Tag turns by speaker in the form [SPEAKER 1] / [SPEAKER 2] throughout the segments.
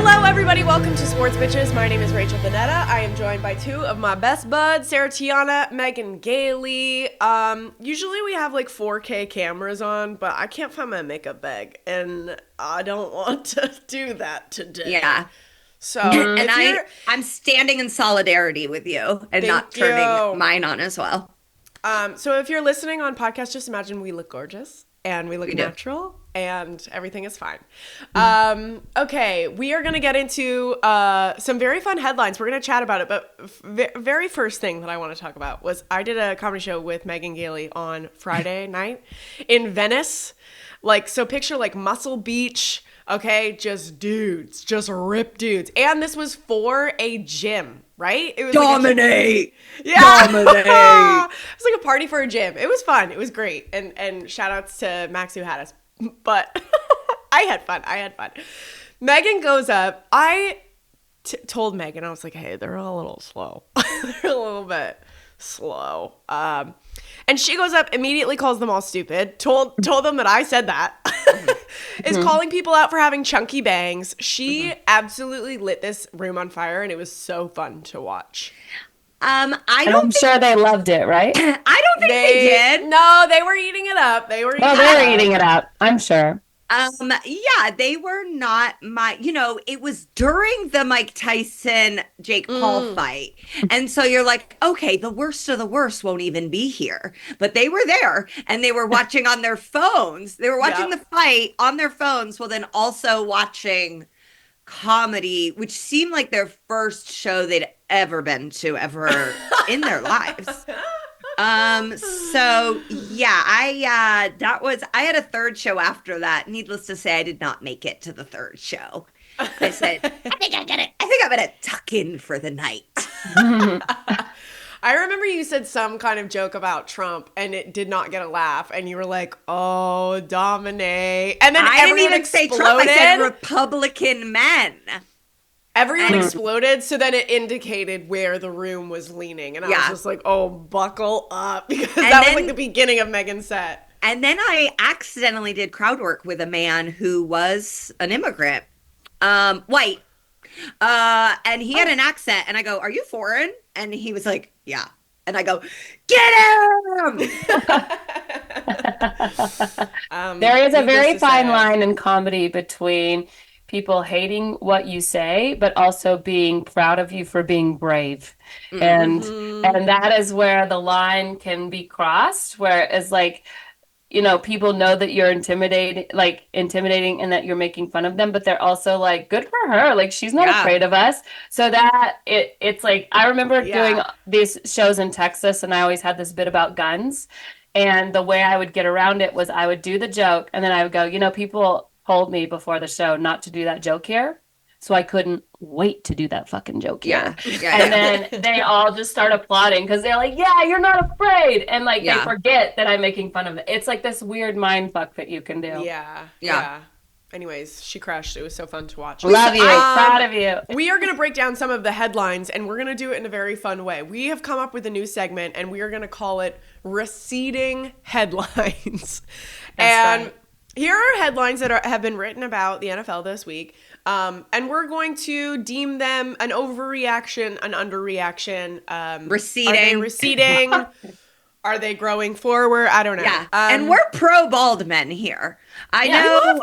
[SPEAKER 1] Hello, everybody. Welcome to Sports Bitches. My name is Rachel Bonetta. I am joined by two of my best buds, Sarah Tiana, Megan Gailey. Usually we have like 4K cameras on, but I can't find my makeup bag, and I don't want to do that today.
[SPEAKER 2] Yeah.
[SPEAKER 1] So,
[SPEAKER 2] and I'm standing in solidarity with you and not turning mine on as well.
[SPEAKER 1] So if you're listening on podcast, just imagine we look gorgeous and we look natural and everything is fine. Okay, we are going to get into some very fun headlines. We're going to chat about it, but very first thing that I want to talk about was I did a comedy show with Megan Gailey on Friday night in Venice. So picture like Muscle Beach. Okay, just dudes, just ripped dudes. And this was for a gym, right? It was
[SPEAKER 2] Dominate!
[SPEAKER 1] Dominate! It was like a party for a gym. It was fun. It was great. And shout outs to Max who had us. But I had fun. Megan goes up. I told Megan, I was like, hey, they're a little slow. They're a little bit slow. And she goes up, immediately calls them all stupid, told them that I said that, is calling people out for having chunky bangs. She absolutely lit this room on fire, and it was so fun to watch.
[SPEAKER 3] I'm sure they loved it, right?
[SPEAKER 2] I don't think they did.
[SPEAKER 1] No, they were eating it up. They were
[SPEAKER 3] eating it up. I'm sure.
[SPEAKER 2] Yeah, they were not it was during the Mike Tyson Jake Paul fight. And so you're like, okay, the worst of the worst won't even be here. But they were there and they were watching on their phones. They were watching the fight on their phones while then also watching comedy, which seemed like their first show they'd ever been to ever in their lives. So yeah, I had a third show after that. Needless to say, I did not make it to the third show. I said, I think I'm gonna tuck in for the night.
[SPEAKER 1] I remember you said some kind of joke about Trump and it did not get a laugh, and you were like, oh, dominate. And then
[SPEAKER 2] I didn't even say Trump, I said Republican men.
[SPEAKER 1] Everyone exploded, so then it indicated where the room was leaning. And I was just like, oh, buckle up. Because that was like the beginning of Megan's set.
[SPEAKER 2] And then I accidentally did crowd work with a man who was an immigrant, white. And he had an accent. And I go, are you foreign? And he was like, yeah. And I go, get him!
[SPEAKER 3] There is a very fine line in comedy between people hating what you say, but also being proud of you for being brave. And that is where the line can be crossed, where it's like, people know that you're intimidating and that you're making fun of them, but they're also like, good for her. Like, she's not afraid of us. So that it's like, I remember doing these shows in Texas, and I always had this bit about guns. And the way I would get around it was I would do the joke, and then I would go, people told me before the show not to do that joke here. So I couldn't wait to do that fucking joke here. And then they all just start applauding because they're like, yeah, you're not afraid. And they forget that I'm making fun of it. It's like this weird mind fuck that you can do.
[SPEAKER 1] Yeah. Anyways, she crushed. It was so fun to watch.
[SPEAKER 3] Love you. Proud of you.
[SPEAKER 1] We are going to break down some of the headlines, and we're going to do it in a very fun way. We have come up with a new segment, and we are going to call it Receding Headlines. Right. Here are headlines that have been written about the NFL this week, and we're going to deem them an overreaction, an underreaction.
[SPEAKER 2] Receding.
[SPEAKER 1] Are they receding? Are they growing forward? I don't know.
[SPEAKER 2] Yeah, and we're pro bald men here. I know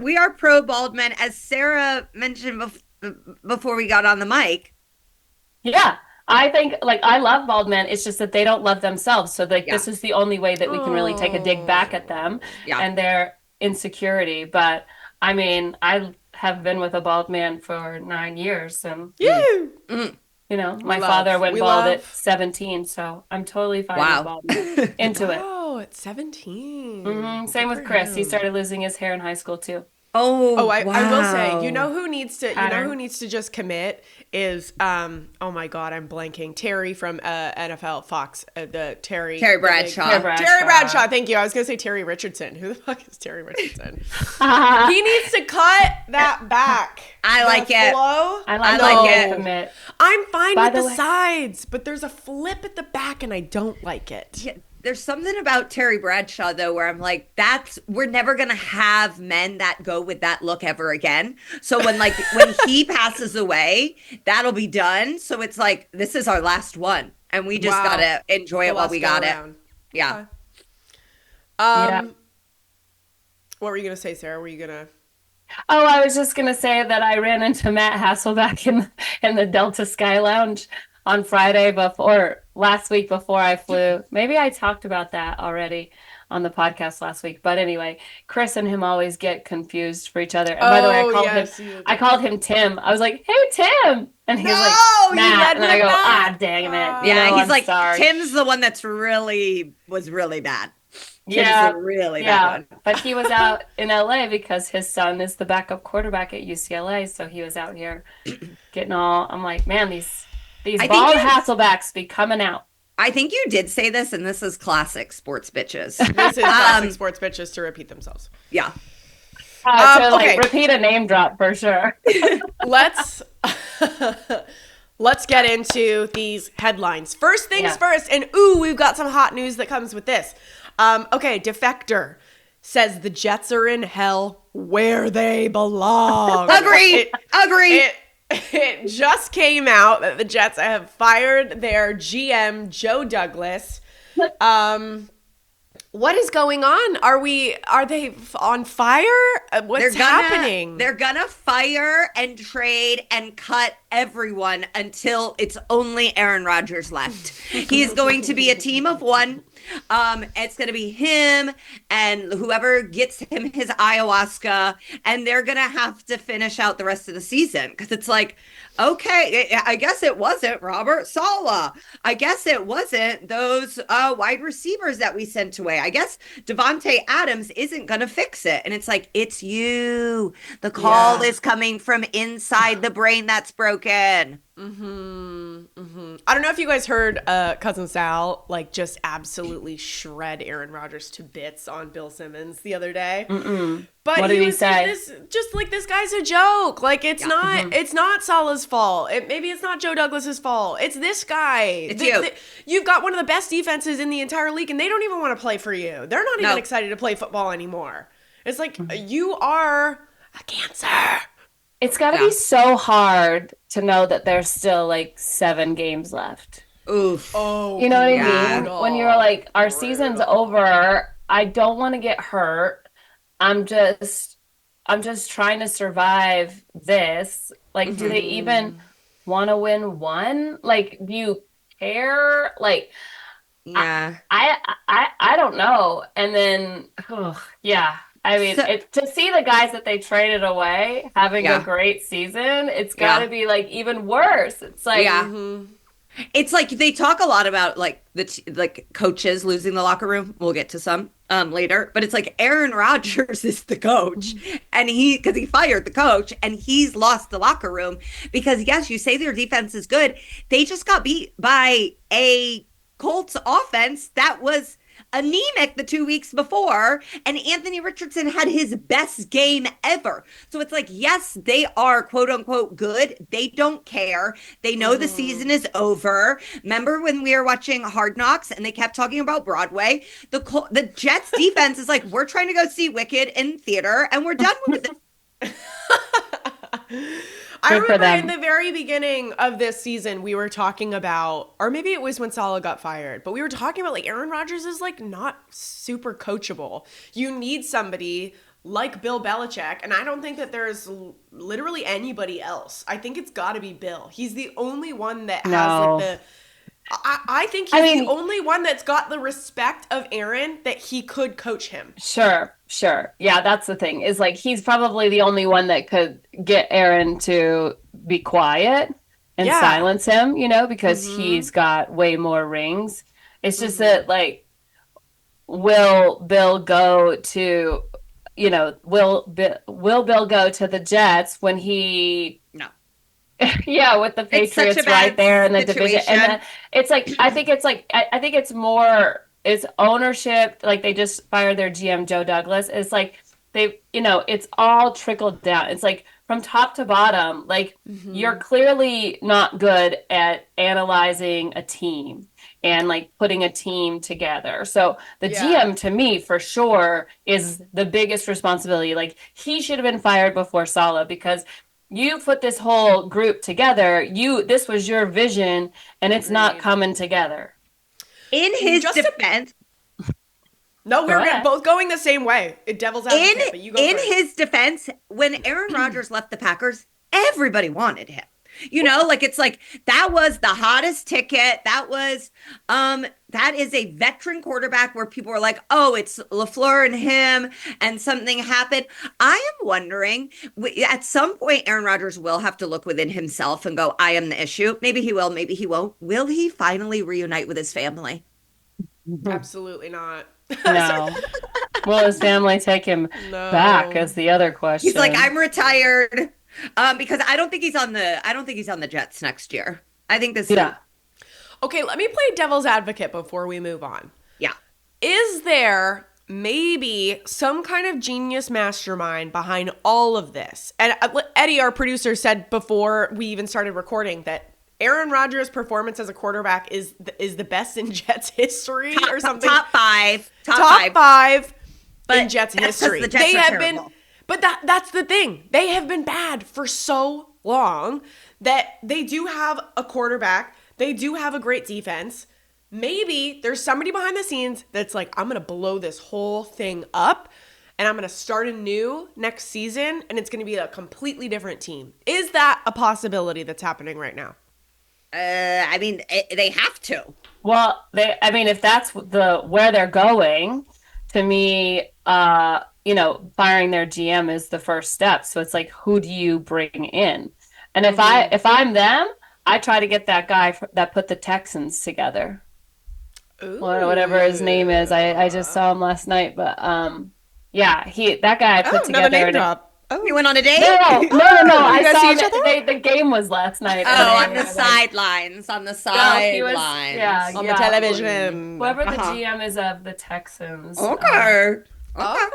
[SPEAKER 2] we are pro bald men, as Sarah mentioned before we got on the mic.
[SPEAKER 3] Yeah. I think, I love bald men. It's just that they don't love themselves. So, this is the only way that we can really take a dig back at them and their insecurity. But, I mean, I have been with a bald man for 9 years. And, my father went bald at 17. So, I'm totally fine with bald men. Into it.
[SPEAKER 1] Oh, at 17.
[SPEAKER 3] Same with Chris. He started losing his hair in high school, too.
[SPEAKER 1] I will say, who needs to just commit is oh my god, I'm blanking. Terry from NFL Fox, Terry
[SPEAKER 2] Bradshaw.
[SPEAKER 1] Terry Bradshaw, thank you. I was gonna say Terry Richardson. Who the fuck is Terry Richardson? He needs to cut that back.
[SPEAKER 2] I like it.
[SPEAKER 3] I like it. Commit.
[SPEAKER 1] I'm fine with the sides, but there's a flip at the back and I don't like it.
[SPEAKER 2] Yeah. There's something about Terry Bradshaw though, where I'm like, we're never gonna have men that go with that look ever again. So when he passes away, that'll be done. So it's like this is our last one, and we just gotta enjoy it while we got it. Yeah.
[SPEAKER 1] Okay.
[SPEAKER 3] Yeah.
[SPEAKER 1] What were you gonna say, Sarah? Were you gonna?
[SPEAKER 3] Oh, I was just gonna say that I ran into Matt Hasselbeck in the Delta Sky Lounge on Friday last week before I flew. Maybe I talked about that already on the podcast last week. But anyway, Chris and him always get confused for each other. And by the way, I called him Tim. I was like, "Hey, Tim," and he's like, "Matt," and I go, "Ah, dang it!"
[SPEAKER 2] He's
[SPEAKER 3] I'm
[SPEAKER 2] like,
[SPEAKER 3] sorry.
[SPEAKER 2] Tim's the one that's was really bad.
[SPEAKER 3] Yeah,
[SPEAKER 2] really bad one.
[SPEAKER 3] But he was out in LA because his son is the backup quarterback at UCLA, so he was out here getting all. I'm like, man, these bald Hasselbacks be coming out.
[SPEAKER 2] I think you did say this, and this is classic sports bitches.
[SPEAKER 1] This is classic sports bitches to repeat themselves.
[SPEAKER 2] Yeah.
[SPEAKER 3] Okay. Repeat a name drop for sure.
[SPEAKER 1] Let's get into these headlines. First things first, and we've got some hot news that comes with this. Okay, Defector says the Jets are in hell where they belong.
[SPEAKER 2] Agree.
[SPEAKER 1] It just came out that the Jets have fired their GM, Joe Douglas. What is going on? Are they on fire? What's happening?
[SPEAKER 2] They're gonna fire and trade and cut everyone until it's only Aaron Rodgers left. He is going to be a team of one. It's going to be him and whoever gets him his ayahuasca, and they're going to have to finish out the rest of the season because it's like, okay, I guess it wasn't Robert Saleh. I guess it wasn't those wide receivers that we sent away. I guess Devontae Adams isn't going to fix it. And it's like, it's you. The call is coming from inside the brain that's broken.
[SPEAKER 1] I don't know if you guys heard Cousin Sal just absolutely shred Aaron Rodgers to bits on Bill Simmons the other day. But
[SPEAKER 3] what did he say?
[SPEAKER 1] This guy's a joke. It's not Salah's fault. Maybe it's not Joe Douglas's fault. It's this guy.
[SPEAKER 2] It's you.
[SPEAKER 1] You've got one of the best defenses in the entire league, and they don't even want to play for you. They're not even excited to play football anymore. It's like you are a cancer.
[SPEAKER 3] It's got to be so hard to know that there's still 7 games left.
[SPEAKER 2] Oof.
[SPEAKER 3] Oh, you know what I mean? When you're like, our season's over, I don't want to get hurt. I'm just trying to survive this. Do they even want to win one? Do you care?
[SPEAKER 2] Yeah.
[SPEAKER 3] I don't know. And then, I mean, to see the guys that they traded away having a great season, it's got to be even worse. It's like,
[SPEAKER 2] it's like they talk a lot about the coaches losing the locker room. We'll get to some later, but it's like Aaron Rodgers is the coach, and because he fired the coach, and he's lost the locker room because yes, you say their defense is good. They just got beat by a Colts offense that was anemic the 2 weeks before, and Anthony Richardson had his best game ever. So it's like, yes, they are quote unquote good. They don't care. They know the season is over. Remember when we were watching Hard Knocks and they kept talking about Broadway? The Jets defense is like, we're trying to go see Wicked in theater and we're done with it.
[SPEAKER 1] I remember in the very beginning of this season, we were talking about, or maybe it was when Saleh got fired, but we were talking about Aaron Rodgers is not super coachable. You need somebody like Bill Belichick, and I don't think that there's literally anybody else. I think it's got to be Bill. He's the only one that has I think he's the only one that's got the respect of Aaron that he could coach him.
[SPEAKER 3] Sure. Yeah, that's the thing. Is he's probably the only one that could get Aaron to be quiet and silence him, because he's got way more rings. It's just that will Bill go to, will Bill go to the Jets when he with the Patriots right there in the division, and then it's I think it's more it's ownership. They just fired their GM Joe Douglas. It's it's all trickled down. It's like from top to bottom, like you're clearly not good at analyzing a team and like putting a team together. So the GM to me for sure is the biggest responsibility. Like he should have been fired before Saleh because you put this whole group together. This was your vision and it's not coming together.
[SPEAKER 2] In his defense,
[SPEAKER 1] no, we're both going the same way. Devil's advocate, but you go
[SPEAKER 2] in
[SPEAKER 1] first.
[SPEAKER 2] his defense, when Aaron Rodgers left the Packers, everybody wanted him. Like it's like that was the hottest ticket. That is a veteran quarterback where people were like, oh, it's LaFleur and him, and something happened. I am wondering, at some point, Aaron Rodgers will have to look within himself and go, I am the issue. Maybe he will, maybe he won't. Will he finally reunite with his family?
[SPEAKER 1] Absolutely not.
[SPEAKER 3] No. Will his family take him back is the other question.
[SPEAKER 2] He's like, I'm retired. Because I don't think he's on the Jets next year. I think this
[SPEAKER 1] Okay, let me play devil's advocate before we move on.
[SPEAKER 2] Yeah.
[SPEAKER 1] Is there maybe some kind of genius mastermind behind all of this? And Eddie, our producer, said before we even started recording that Aaron Rodgers' performance as a quarterback is the best in Jets history or something.
[SPEAKER 2] Top five
[SPEAKER 1] in Jets history.
[SPEAKER 2] The Jets
[SPEAKER 1] they
[SPEAKER 2] are
[SPEAKER 1] have
[SPEAKER 2] terrible.
[SPEAKER 1] been, but that's the thing. They have been bad for so long that they do have a quarterback. They do have a great defense. Maybe there's somebody behind the scenes that's like, I'm going to blow this whole thing up and I'm going to start anew next season and it's going to be a completely different team. Is that a possibility that's happening right now?
[SPEAKER 2] I mean, they have to.
[SPEAKER 3] Well, if that's where they're going, to me, firing their GM is the first step. So it's like, who do you bring in? And if I'm them, I try to get that guy that put the Texans together.
[SPEAKER 1] Ooh.
[SPEAKER 3] Whatever his name is. I just saw him last night, but that guy I put together.
[SPEAKER 1] Name drop.
[SPEAKER 2] Oh, you went on a date?
[SPEAKER 3] No. I
[SPEAKER 1] guys
[SPEAKER 3] saw
[SPEAKER 1] see each other?
[SPEAKER 3] the game was last night.
[SPEAKER 2] On the sidelines. On the sidelines.
[SPEAKER 1] On the television.
[SPEAKER 3] Whoever the GM is of the Texans.
[SPEAKER 2] Okay.
[SPEAKER 3] And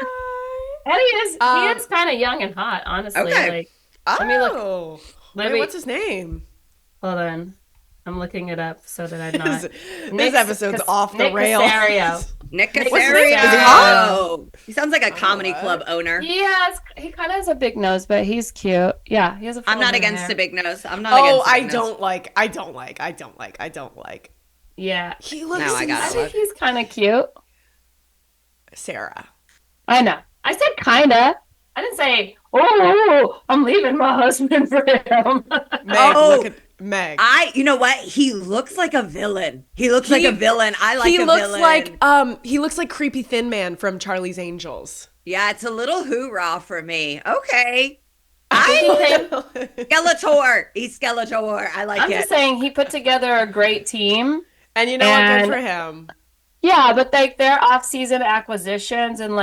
[SPEAKER 3] he is kind of young and hot, honestly.
[SPEAKER 2] Okay.
[SPEAKER 3] Let me look.
[SPEAKER 1] Wait, what's his name?
[SPEAKER 3] Hold on. I'm looking it up so that I'm not.
[SPEAKER 1] This episode's off the rails.
[SPEAKER 2] Nick
[SPEAKER 1] Casario.
[SPEAKER 2] Casario.
[SPEAKER 1] Is he hot?
[SPEAKER 2] He sounds like a comedy club owner.
[SPEAKER 3] He kind of has a big nose, but he's cute. Yeah, he has a full
[SPEAKER 2] I'm not
[SPEAKER 3] head of
[SPEAKER 2] against
[SPEAKER 3] hair.
[SPEAKER 2] the big nose. I'm not against the big nose.
[SPEAKER 1] I don't like.
[SPEAKER 3] Yeah.
[SPEAKER 1] He looks
[SPEAKER 3] I think he's kind of cute.
[SPEAKER 1] Sarah.
[SPEAKER 3] I know. I said kinda. I didn't say, oh, I'm leaving my husband for him.
[SPEAKER 1] Look at Meg.
[SPEAKER 2] You know what? He looks like a villain. I like a villain.
[SPEAKER 1] He looks like creepy Thin Man from Charlie's Angels.
[SPEAKER 2] Yeah, it's a little hoorah for me. Okay.
[SPEAKER 3] Skeletor.
[SPEAKER 2] He's Skeletor. I like it.
[SPEAKER 3] I'm just saying he put together a great team.
[SPEAKER 1] And you know what? Good for him.
[SPEAKER 3] Yeah, but their off-season acquisitions and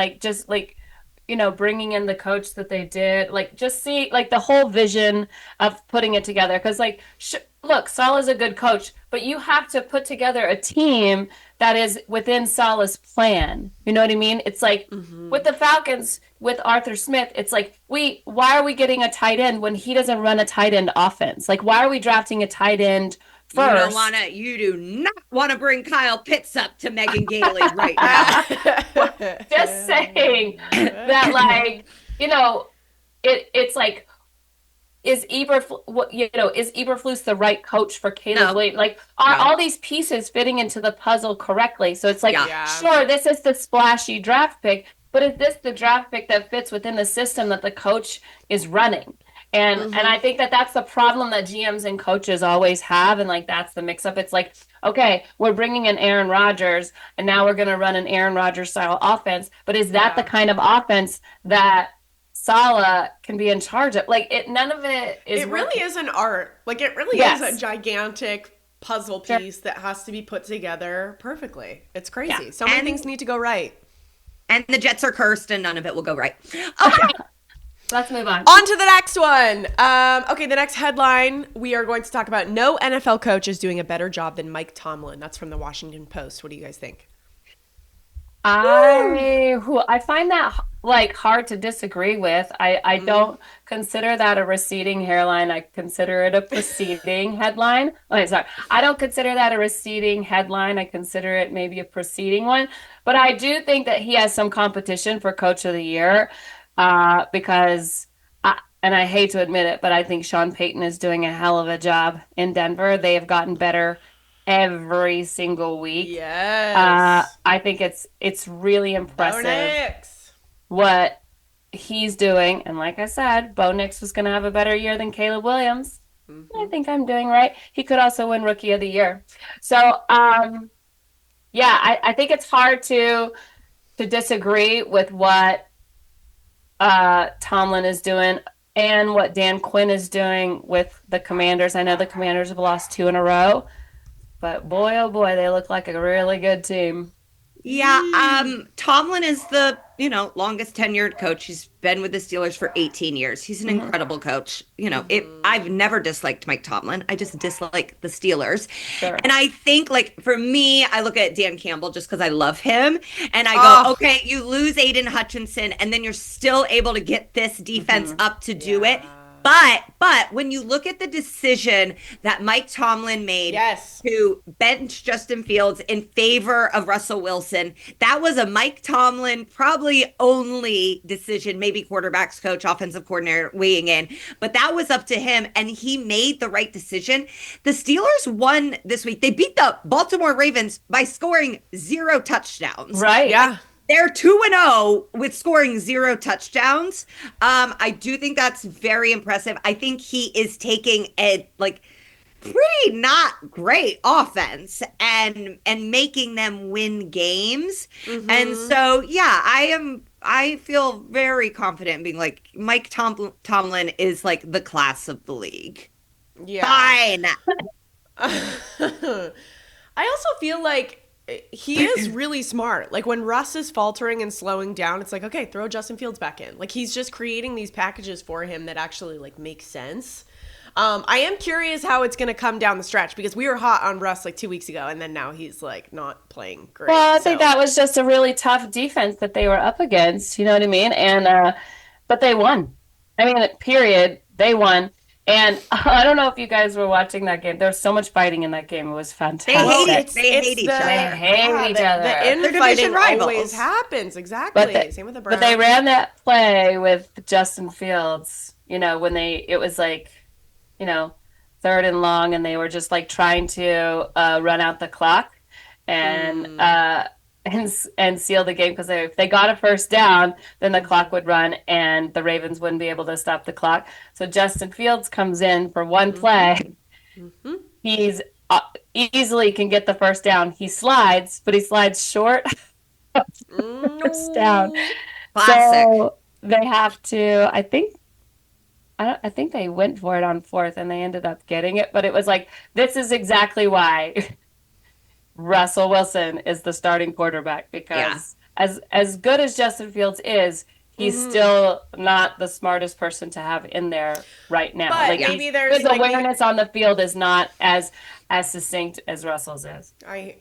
[SPEAKER 3] bringing in the coach that they did, just see the whole vision of putting it together. Because look, Saleh's a good coach, but you have to put together a team that is within Saleh's plan. You know what I mean? It's like with the Falcons, with Arthur Smith, it's like, why are we getting a tight end when he doesn't run a tight end offense? Like, why are we drafting a tight end first?
[SPEAKER 2] You do not want to bring Kyle Pitts up to Megan Gailey right now.
[SPEAKER 3] Just saying that, it's like, is Eberflus the right coach for Caleb Williams? Are all these pieces fitting into the puzzle correctly? So it's like, sure, this is the splashy draft pick, but is this the draft pick that fits within the system that the coach is running? And I think that's the problem that GMs and coaches always have, and that's the mix-up. It's like, okay, we're bringing in Aaron Rodgers, and now we're going to run an Aaron Rodgers-style offense, but is that the kind of offense that Saleh can be in charge of? None of it is.
[SPEAKER 1] It really is an art. It really is a gigantic puzzle piece that has to be put together perfectly. It's crazy. So many things need to go right.
[SPEAKER 2] And the Jets are cursed, and none of it will go right. Okay.
[SPEAKER 3] Let's move on.
[SPEAKER 1] On to the next one. Okay, the next headline, we are going to talk about no NFL coach is doing a better job than Mike Tomlin. That's from the Washington Post. What do you guys think?
[SPEAKER 3] I find that like hard to disagree with. I don't consider that a receding hairline. I consider it a preceding headline. Oh, sorry. I don't consider that a receding headline. I consider it maybe a preceding one. But I do think that he has some competition for Coach of the Year because and I hate to admit it, but I think Sean Payton is doing a hell of a job in Denver. They have gotten better every single week.
[SPEAKER 1] Yes.
[SPEAKER 3] I think it's really
[SPEAKER 1] Bo
[SPEAKER 3] impressive
[SPEAKER 1] Nix.
[SPEAKER 3] what he's doing. And like I said, Bo Nix was going to have a better year than Caleb Williams. I think I'm doing right. He could also win Rookie of the Year. So, yeah, I think it's hard to disagree with what Tomlin is doing and what Dan Quinn is doing with the Commanders. I know the Commanders have lost 2 in a row, but boy, oh boy, they look like a really good team.
[SPEAKER 2] Yeah, Tomlin is the, longest tenured coach. He's been with the Steelers for 18 years. He's an incredible coach. I've never disliked Mike Tomlin. I just dislike the Steelers.
[SPEAKER 3] Sure.
[SPEAKER 2] And I think, like, for me, I look at Dan Campbell just because I love him. And I go, okay, you lose Aiden Hutchinson, and then you're still able to get this defense up to do it. But when you look at the decision that Mike Tomlin made to bench Justin Fields in favor of Russell Wilson, that was a Mike Tomlin probably only decision, maybe quarterbacks coach, offensive coordinator weighing in, but that was up to him, and he made the right decision. The Steelers won this week. They beat the Baltimore Ravens by scoring 0 touchdowns.
[SPEAKER 3] Right.
[SPEAKER 1] Yeah.
[SPEAKER 2] They're 2-0 with scoring 0 touchdowns. I do think that's very impressive. I think he is taking a pretty not great offense and making them win games. And so, yeah, I feel very confident in being like Mike Tomlin is like the class of the league.
[SPEAKER 1] Yeah.
[SPEAKER 2] Fine.
[SPEAKER 1] I also feel like he is really smart. Like when Russ is faltering and slowing down, it's like, okay, throw Justin Fields back in. Like he's just creating these packages for him that actually like make sense. I am curious how it's going to come down the stretch because we were hot on Russ like 2 weeks ago, and then now he's like not playing great.
[SPEAKER 3] Well, I think that was just a really tough defense that they were up against. You know what I mean? And but they won. I mean, period. They won. And I don't know if you guys were watching that game. There was so much fighting in that game. It was fantastic.
[SPEAKER 2] They hate each other.
[SPEAKER 3] They hate each other.
[SPEAKER 1] The infighting always happens. Exactly. Same with the Browns.
[SPEAKER 3] But they ran that play with Justin Fields, when it was like, 3rd and long, and they were just like trying to run out the clock and seal the game because if they got a first down, then the clock would run and the Ravens wouldn't be able to stop the clock. So Justin Fields comes in for one play. He's easily can get the first down. He slides, but he slides short of the first down.
[SPEAKER 2] Classic.
[SPEAKER 3] So they have to, I think they went for it on 4th and they ended up getting it, but it was like, this is exactly why Russell Wilson is the starting quarterback because as good as Justin Fields is, he's still not the smartest person to have in there right now.
[SPEAKER 1] But maybe there's
[SPEAKER 3] his awareness on the field is not as succinct as Russell's is.
[SPEAKER 1] I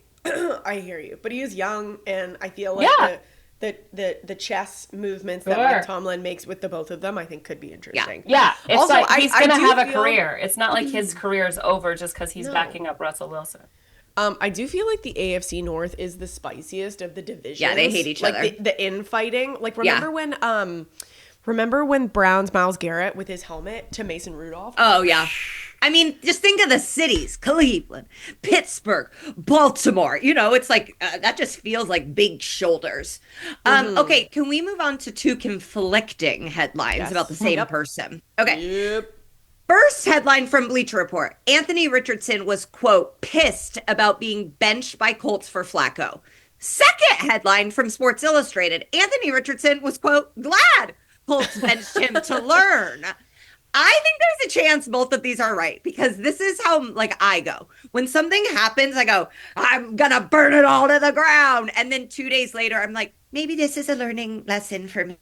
[SPEAKER 1] hear you, but he is young, and I feel like the chess movements that Mike Tomlin makes with the both of them, I think could be interesting.
[SPEAKER 3] Yeah. It's
[SPEAKER 1] also,
[SPEAKER 3] like he's going to have a
[SPEAKER 1] feel...
[SPEAKER 3] career. It's not like his career is over just because he's backing up Russell Wilson.
[SPEAKER 1] I do feel like the AFC North is the spiciest of the divisions.
[SPEAKER 2] Yeah, they hate each other.
[SPEAKER 1] Like the infighting. Like remember when Browns Myles Garrett with his helmet to Mason Rudolph?
[SPEAKER 2] Oh yeah. I mean, just think of the cities: Cleveland, Pittsburgh, Baltimore. It's like that just feels like big shoulders. Okay, can we move on to 2 conflicting headlines about the same person? Okay.
[SPEAKER 1] Yep.
[SPEAKER 2] First headline from Bleacher Report. Anthony Richardson was, quote, pissed about being benched by Colts for Flacco. Second headline from Sports Illustrated. Anthony Richardson was, quote, glad Colts benched him to learn. I think there's a chance both of these are right because this is how I go. When something happens, I go, I'm going to burn it all to the ground. And then 2 days later, I'm like, maybe this is a learning lesson for me.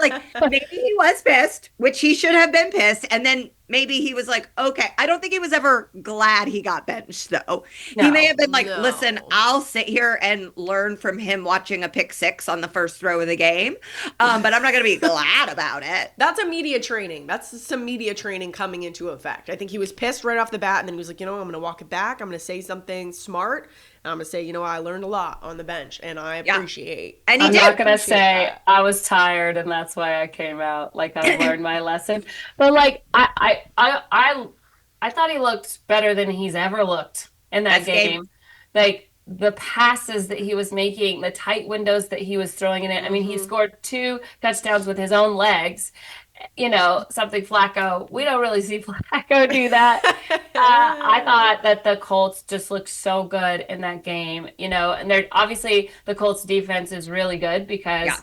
[SPEAKER 2] Like maybe he was pissed, which he should have been pissed, and then maybe he was like, okay. I don't think he was ever glad he got benched though. He may
[SPEAKER 3] No.
[SPEAKER 2] have been like, listen,
[SPEAKER 1] No.
[SPEAKER 2] I'll sit here and learn from him watching a pick six on the first throw of the game, but I'm not gonna be glad about it.
[SPEAKER 1] That's a media training. That's some media training coming into effect. I think he was pissed right off the bat, and then he was like, I'm going to walk it back. I'm going to say something smart. And I'm going to say, I learned a lot on the bench, and I appreciate.
[SPEAKER 2] And he
[SPEAKER 3] I'm
[SPEAKER 2] did.
[SPEAKER 3] not gonna
[SPEAKER 1] appreciate
[SPEAKER 3] say
[SPEAKER 1] that.
[SPEAKER 3] I was tired and that's why I came out. Like I learned my lesson. But like I thought he looked better than he's ever looked in that
[SPEAKER 2] Best game.
[SPEAKER 3] game. Like the passes that he was making, the tight windows that he was throwing in it. I mean, he scored 2 touchdowns with his own legs. Something Flacco. We don't really see Flacco do that. I thought that the Colts just looked so good in that game, and they're obviously the Colts defense is really good because
[SPEAKER 2] Yeah.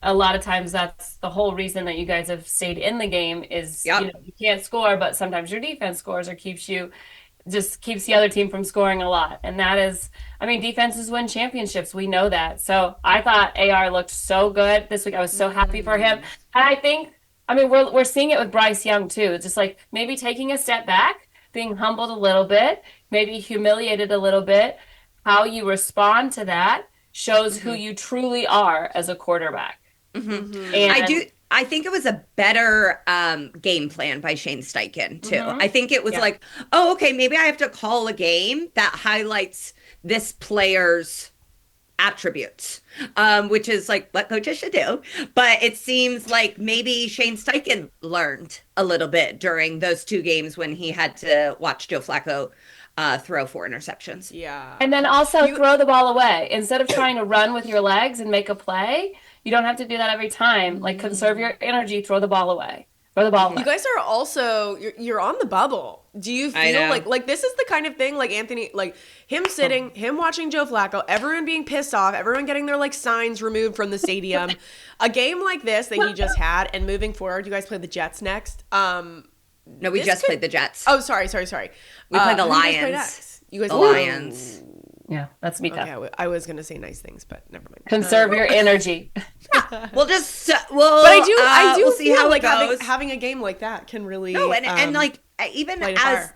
[SPEAKER 3] a lot of times that's the whole reason that you guys have stayed in the game is,
[SPEAKER 2] Yep.
[SPEAKER 3] you can't score, but sometimes your defense scores or keeps the other team from scoring a lot. And that is, defenses win championships. We know that. So I thought AR looked so good this week. I was so happy for him. And I think, we're seeing it with Bryce Young too. It's just like maybe taking a step back, being humbled a little bit, maybe humiliated a little bit. How you respond to that shows who you truly are as a quarterback. And
[SPEAKER 2] I think it was a better game plan by Shane Steichen too. I think it was
[SPEAKER 3] Yeah.
[SPEAKER 2] like, oh, okay, maybe I have to call a game that highlights this player's attributes, which is like what coaches should do. But it seems like maybe Shane Steichen learned a little bit during those 2 games when he had to watch Joe Flacco throw 4 interceptions.
[SPEAKER 1] Yeah.
[SPEAKER 3] And then also throw the ball away. Instead of trying to run with your legs and make a play, you don't have to do that every time. Like conserve your energy, throw the ball away. Throw the ball away.
[SPEAKER 1] You guys are also you're on the bubble. Do you
[SPEAKER 2] I
[SPEAKER 1] feel
[SPEAKER 2] know.
[SPEAKER 1] like this is the kind of thing like Anthony, like him sitting, him watching Joe Flacco, everyone being pissed off, everyone getting their like signs removed from the stadium. A game like this that he just had, and moving forward, you guys play the Jets next.
[SPEAKER 2] No, we
[SPEAKER 1] This
[SPEAKER 2] just
[SPEAKER 1] could-
[SPEAKER 2] played the Jets.
[SPEAKER 1] Oh, sorry.
[SPEAKER 2] We play the
[SPEAKER 1] Who do you guys play
[SPEAKER 2] Lions.
[SPEAKER 1] next? You guys
[SPEAKER 2] The
[SPEAKER 1] play-
[SPEAKER 2] Lions.
[SPEAKER 3] Yeah, that's me tough.
[SPEAKER 1] Okay, I was gonna say nice things, but never mind.
[SPEAKER 3] Conserve your energy.
[SPEAKER 2] We'll just well,
[SPEAKER 1] But I do
[SPEAKER 2] we'll see
[SPEAKER 1] feel
[SPEAKER 2] how
[SPEAKER 1] like
[SPEAKER 2] it goes.
[SPEAKER 1] having a game like that can really
[SPEAKER 2] No, and like even
[SPEAKER 1] light a fire.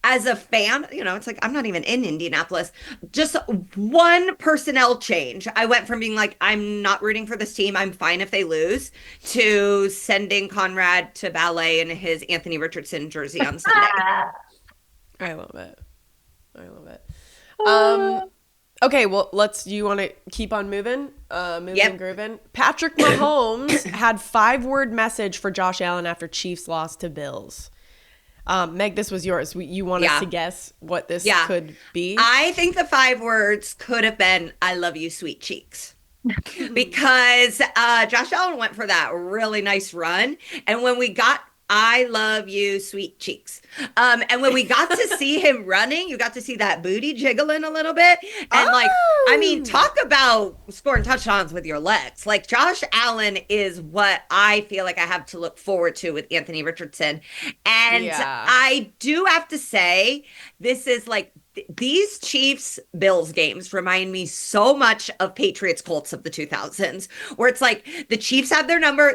[SPEAKER 2] as a fan, it's like I'm not even in Indianapolis. Just one personnel change. I went from being like, I'm not rooting for this team, I'm fine if they lose, to sending Conrad to ballet in his Anthony Richardson jersey on Sunday.
[SPEAKER 1] I love it. Okay, well, do you want to keep on moving and grooving? Patrick Mahomes had 5-word message for Josh Allen after Chiefs lost to Bills. Meg, this was yours. You want us to guess what this could be?
[SPEAKER 2] I think the 5 words could have been, I love you, sweet cheeks. Because Josh Allen went for that really nice run. And when we got I love you, sweet cheeks. And when we got to see him running, you got to see that booty jiggling a little bit. And talk about scoring touchdowns with your legs. Like Josh Allen is what I feel like I have to look forward to with Anthony Richardson. And I do have to say, this is like, these Chiefs Bills games remind me so much of Patriots Colts of the 2000s, where it's like the Chiefs have their number.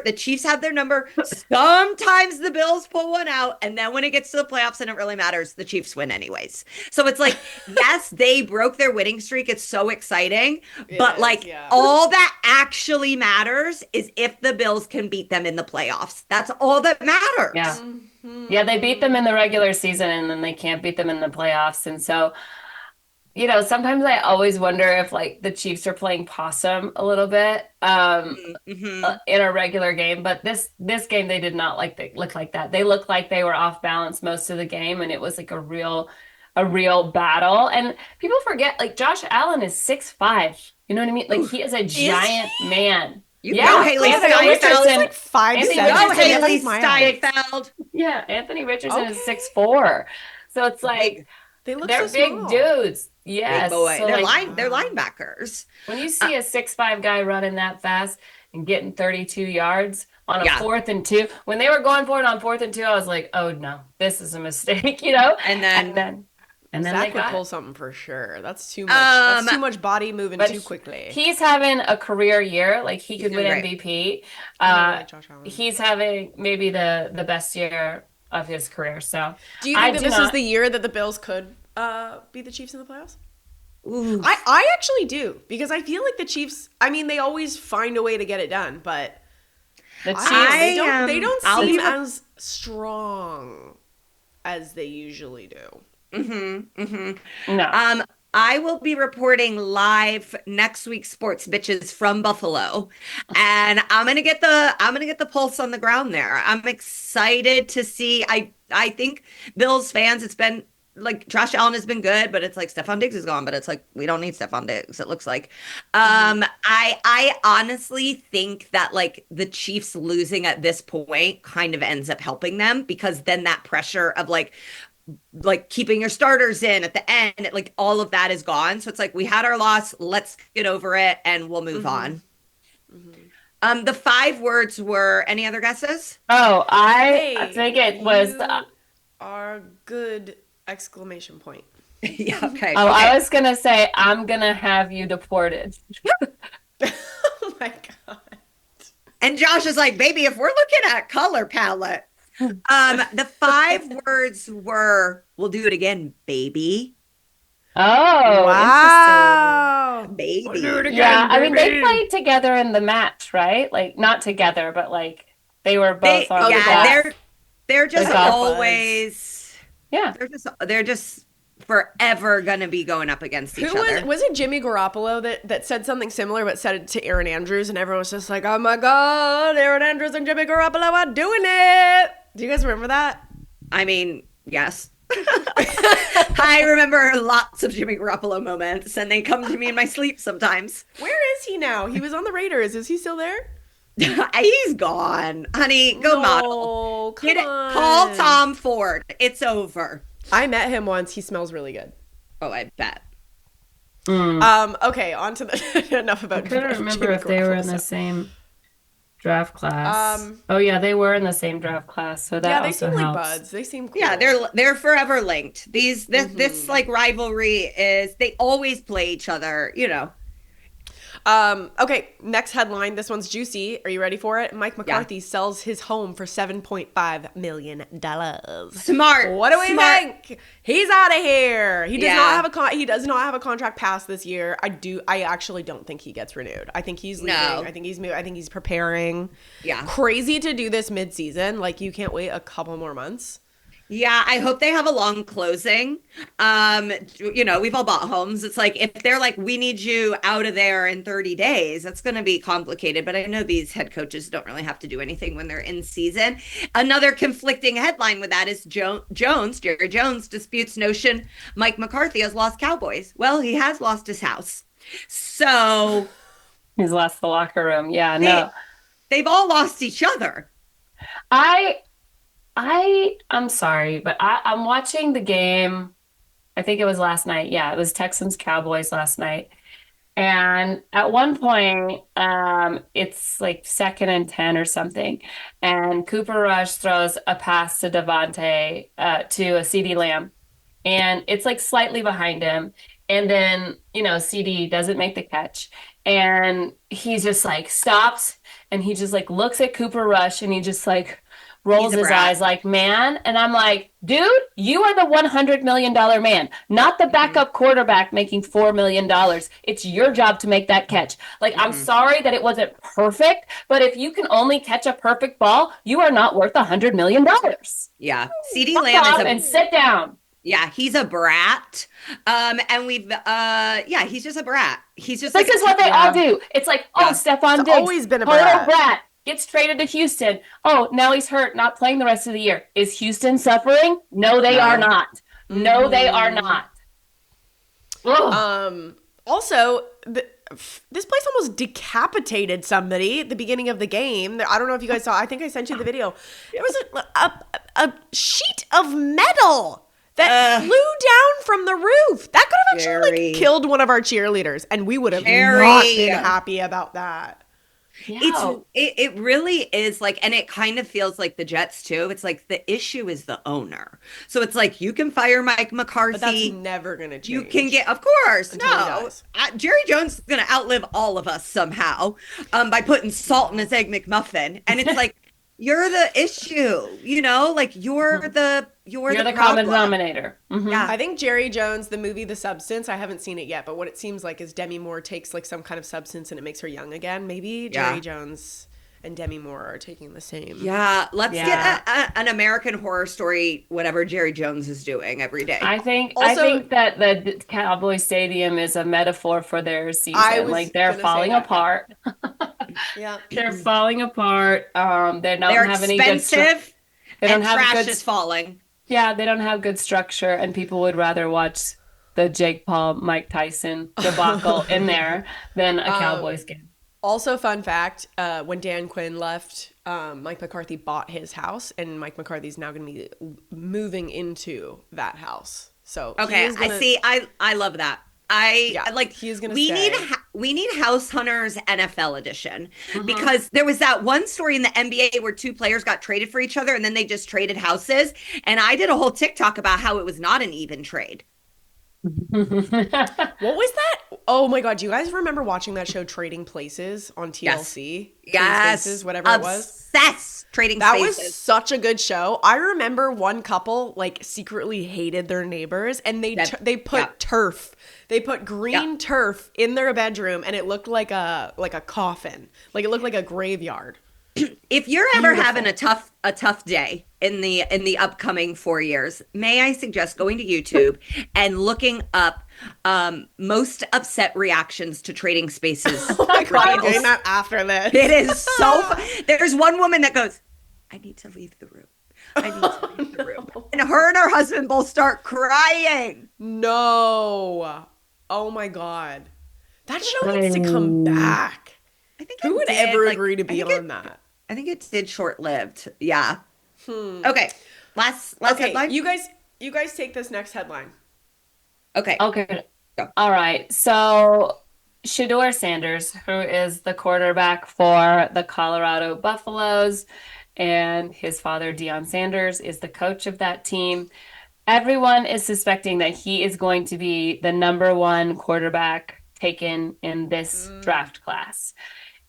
[SPEAKER 2] Sometimes the Bills pull one out. And then when it gets to the playoffs and it really matters, the Chiefs win anyways. So it's like, yes, they broke their winning streak. It's so exciting. But all that actually matters is if the Bills can beat them in the playoffs. That's all that matters.
[SPEAKER 3] Yeah. Yeah, they beat them in the regular season and then they can't beat them in the playoffs. And so, sometimes I always wonder if like the Chiefs are playing possum a little bit in a regular game. But this game, they did not look like that. They looked like they were off balance most of the game. And it was like a real battle. And people forget, like Josh Allen is 6'5". You know what I mean? Like he is a giant man.
[SPEAKER 2] You know Haley Steinfeld
[SPEAKER 3] Richardson,
[SPEAKER 1] like 5'7".
[SPEAKER 2] Haley
[SPEAKER 1] Steinfeld.
[SPEAKER 2] Steinfeld.
[SPEAKER 3] Yeah, Anthony Richardson is 6'4". So it's like
[SPEAKER 1] they're
[SPEAKER 3] big
[SPEAKER 1] small.
[SPEAKER 3] dudes. Yes.
[SPEAKER 2] Big boy.
[SPEAKER 3] So
[SPEAKER 2] They're linebackers.
[SPEAKER 3] when you see a 6'5" guy running that fast and getting 32 yards on a 4th and 2, when they were going for it on 4th and 2, I was like, oh no, this is a mistake,
[SPEAKER 2] And then
[SPEAKER 3] And then
[SPEAKER 1] Zach
[SPEAKER 3] they
[SPEAKER 1] would
[SPEAKER 3] got
[SPEAKER 1] pull something for sure. That's too much. That's too much body moving too quickly.
[SPEAKER 3] He's having a career year. Like he could win MVP.
[SPEAKER 1] I like Josh Allen.
[SPEAKER 3] He's having maybe the best year of his career. So
[SPEAKER 1] do you think that this is the year that the Bills could beat the Chiefs in the playoffs?
[SPEAKER 2] Ooh.
[SPEAKER 1] I actually do, because I feel like the Chiefs, I mean, they always find a way to get it done, but
[SPEAKER 3] the Chiefs,
[SPEAKER 1] they don't seem as strong as they usually do.
[SPEAKER 3] No.
[SPEAKER 2] I will be reporting live next week, Sports Bitches, from Buffalo, and I'm gonna get the pulse on the ground there. I'm excited to see. I think Bills fans, it's been like Josh Allen has been good, but it's like Stephon Diggs is gone, but it's like we don't need Stephon Diggs, it looks like. I honestly think that like the Chiefs losing at this point kind of ends up helping them, because then that pressure of like keeping your starters in at the end, like all of that is gone. So it's like, we had our loss, let's get over it and we'll move on. The 5 words were, any other guesses?
[SPEAKER 3] Oh, I think it was
[SPEAKER 1] are good exclamation point.
[SPEAKER 2] Yeah, okay.
[SPEAKER 3] Oh, I was gonna say, I'm gonna have you deported.
[SPEAKER 1] Oh my God.
[SPEAKER 2] And Josh is like, baby, if we're looking at color palette, the 5 words were, we'll do it again, baby.
[SPEAKER 3] Oh,
[SPEAKER 1] wow.
[SPEAKER 2] Baby.
[SPEAKER 1] We'll do it again,
[SPEAKER 3] yeah, I mean, they
[SPEAKER 1] baby.
[SPEAKER 3] played together in the match, right? Like, not together, but like they were both on the
[SPEAKER 2] Yeah,
[SPEAKER 3] golf.
[SPEAKER 2] they're just
[SPEAKER 3] golf
[SPEAKER 2] always,
[SPEAKER 3] Yeah.
[SPEAKER 2] they're just forever gonna be going up against each other.
[SPEAKER 1] Was it Jimmy Garoppolo that said something similar, but said it to Aaron Andrews, and everyone was just like, oh my God, Aaron Andrews and Jimmy Garoppolo are doing it. Do you guys remember that?
[SPEAKER 2] I mean, yes. I remember lots of Jimmy Garoppolo moments, and they come to me in my sleep sometimes.
[SPEAKER 1] Where is he now? He was on the Raiders. Is he still there?
[SPEAKER 2] He's gone. Honey, go model.
[SPEAKER 1] Come on.
[SPEAKER 2] Call Tom Ford. It's over.
[SPEAKER 1] I met him once. He smells really good.
[SPEAKER 2] Oh, I bet.
[SPEAKER 1] Okay, on to the enough about
[SPEAKER 3] I couldn't remember
[SPEAKER 1] Jimmy
[SPEAKER 3] if they were in
[SPEAKER 1] Garoppolo
[SPEAKER 3] the
[SPEAKER 1] stuff.
[SPEAKER 3] same draft class. Oh yeah, they were in the same draft class, so that
[SPEAKER 1] Yeah, they
[SPEAKER 3] also
[SPEAKER 1] seem
[SPEAKER 3] helps.
[SPEAKER 1] like buds. They seem cool.
[SPEAKER 2] Yeah, they're forever linked. This like rivalry is, they always play each other, you know.
[SPEAKER 1] Okay, next headline. This one's juicy. Are you ready for it? Mike McCarthy sells his home for $7.5 million.
[SPEAKER 2] Smart.
[SPEAKER 1] What do we think? He's out of here. He does
[SPEAKER 2] Yeah.
[SPEAKER 1] not have he does not have a contract past this year. I actually don't think he gets renewed. I think he's leaving.
[SPEAKER 2] No.
[SPEAKER 1] I think he's preparing.
[SPEAKER 2] Yeah.
[SPEAKER 1] Crazy to do this mid-season. Like, you can't wait a couple more months.
[SPEAKER 2] Yeah, I hope they have a long closing. You know, we've all bought homes. It's like, if they're like, we need you out of there in 30 days, that's going to be complicated. But I know these head coaches don't really have to do anything when they're in season. Another conflicting headline with that is Jerry Jones disputes notion Mike McCarthy has lost Cowboys. Well, he has lost his house. So
[SPEAKER 3] He's lost the locker room. Yeah, no.
[SPEAKER 2] they've all lost each other.
[SPEAKER 3] I'm sorry, but I'm watching the game. I think it was last night. Yeah, it was Texans Cowboys last night. And at one point, it's like 2nd and 10 or something. And Cooper Rush throws a pass to Devontae, to a CeeDee Lamb. And it's like slightly behind him. And then, CeeDee doesn't make the catch. And he just like stops and he just like looks at Cooper Rush and he just like rolls his eyes like, man. And I'm like, dude, you are the $100 million man, not the backup quarterback making $4 million. It's your job to make that catch. Like, I'm sorry that it wasn't perfect, but if you can only catch a perfect ball, you are not worth $100 million.
[SPEAKER 2] Yeah. CeeDee Lamb
[SPEAKER 3] and sit down.
[SPEAKER 2] Yeah, he's a brat. And he's just a brat. He's just
[SPEAKER 3] this is what they all do. It's like, Stephon Diggs,
[SPEAKER 1] always been a
[SPEAKER 3] total
[SPEAKER 1] brat.
[SPEAKER 3] Gets traded to Houston. Oh, now he's hurt, not playing the rest of the year. Is Houston suffering? No, they are not. No, they are not.
[SPEAKER 1] Also, this place almost decapitated somebody at the beginning of the game. I don't know if you guys saw. I think I sent you the video. There was a sheet of metal that flew down from the roof. That could have actually killed one of our cheerleaders, and we would have not been happy about that.
[SPEAKER 3] Yeah.
[SPEAKER 2] It really is like, and it kind of feels like the Jets too. It's like the issue is the owner. So it's like you can fire Mike
[SPEAKER 1] But that's
[SPEAKER 2] McCarthy.
[SPEAKER 1] never gonna
[SPEAKER 2] You can get,
[SPEAKER 1] change
[SPEAKER 2] of course,
[SPEAKER 1] until he
[SPEAKER 2] no.
[SPEAKER 1] does.
[SPEAKER 2] Jerry Jones is going to outlive all of us somehow, by putting salt in his egg McMuffin. And it's like, you're the issue, like you're
[SPEAKER 3] You're
[SPEAKER 2] the
[SPEAKER 3] the common
[SPEAKER 2] problem.
[SPEAKER 3] denominator. Hmm.
[SPEAKER 2] Yeah.
[SPEAKER 1] I think Jerry Jones, the movie The Substance, I haven't seen it yet, but what it seems like is Demi Moore takes like some kind of substance and it makes her young again. Maybe
[SPEAKER 2] Yeah.
[SPEAKER 1] Jerry Jones and Demi Moore are taking the same.
[SPEAKER 2] Yeah. Let's
[SPEAKER 3] Yeah.
[SPEAKER 2] get an American Horror Story, whatever Jerry Jones is doing every day.
[SPEAKER 3] I
[SPEAKER 1] Also,
[SPEAKER 3] think that the Cowboy Stadium is a metaphor for their
[SPEAKER 1] I
[SPEAKER 3] season.
[SPEAKER 1] was
[SPEAKER 3] Like they're
[SPEAKER 1] gonna say
[SPEAKER 3] falling
[SPEAKER 1] that. Yeah.
[SPEAKER 3] apart.
[SPEAKER 1] Yeah.
[SPEAKER 3] They're falling apart. They don't
[SPEAKER 2] They're
[SPEAKER 3] have any good
[SPEAKER 2] expensive
[SPEAKER 3] they don't
[SPEAKER 2] and
[SPEAKER 3] have
[SPEAKER 2] trash
[SPEAKER 3] good
[SPEAKER 2] is falling.
[SPEAKER 3] yeah, they don't have good structure and people would rather watch the Jake Paul Mike Tyson debacle in there than a Cowboys game.
[SPEAKER 1] Also, fun fact: when Dan Quinn left, Mike McCarthy bought his house, and Mike McCarthy's now going to be moving into that house. So he
[SPEAKER 2] Okay,
[SPEAKER 1] is gonna,
[SPEAKER 2] I see. I love that.
[SPEAKER 1] Yeah,
[SPEAKER 2] like
[SPEAKER 1] he's gonna
[SPEAKER 2] we
[SPEAKER 1] stay.
[SPEAKER 2] we need House Hunters NFL edition because there was that one story in the NBA where two players got traded for each other and then they just traded houses, and I did a whole TikTok about how it was not an even trade.
[SPEAKER 1] What was that? Oh my god, do you guys remember watching that show Trading Places on TLC? Trading
[SPEAKER 2] Yes,
[SPEAKER 1] Spaces, whatever it was.
[SPEAKER 2] obsessed trading
[SPEAKER 1] That
[SPEAKER 2] spaces.
[SPEAKER 1] was such a good show. I remember one couple like secretly hated their neighbors, and they put
[SPEAKER 2] yeah.
[SPEAKER 1] turf. They put green
[SPEAKER 2] Yeah.
[SPEAKER 1] turf in their bedroom, and it looked like a coffin. Like it looked like a graveyard.
[SPEAKER 2] If you're ever having a tough day in the upcoming 4 years, may I suggest going to YouTube and looking up most upset reactions to trading spaces.
[SPEAKER 1] Oh my god, I'm
[SPEAKER 2] Reels.
[SPEAKER 1] doing that after this.
[SPEAKER 2] It is so fun. There's one woman that goes, I need to leave the room. I need to leave the room. And her husband both start crying.
[SPEAKER 1] No. Oh my god. That show needs to come back.
[SPEAKER 2] I think
[SPEAKER 1] Who
[SPEAKER 2] it
[SPEAKER 1] would
[SPEAKER 2] did,
[SPEAKER 1] ever
[SPEAKER 2] like,
[SPEAKER 1] agree to
[SPEAKER 2] I
[SPEAKER 1] be
[SPEAKER 2] think
[SPEAKER 1] on that?
[SPEAKER 2] I think it did short-lived. Yeah. Okay. Last headline.
[SPEAKER 1] You guys take this next headline.
[SPEAKER 2] Okay.
[SPEAKER 3] Okay.
[SPEAKER 2] Go.
[SPEAKER 3] All right. So Shadeur Sanders, who is the quarterback for the Colorado Buffaloes, and his father, Deion Sanders, is the coach of that team. Everyone is suspecting that he is going to be the number one quarterback taken in this draft class.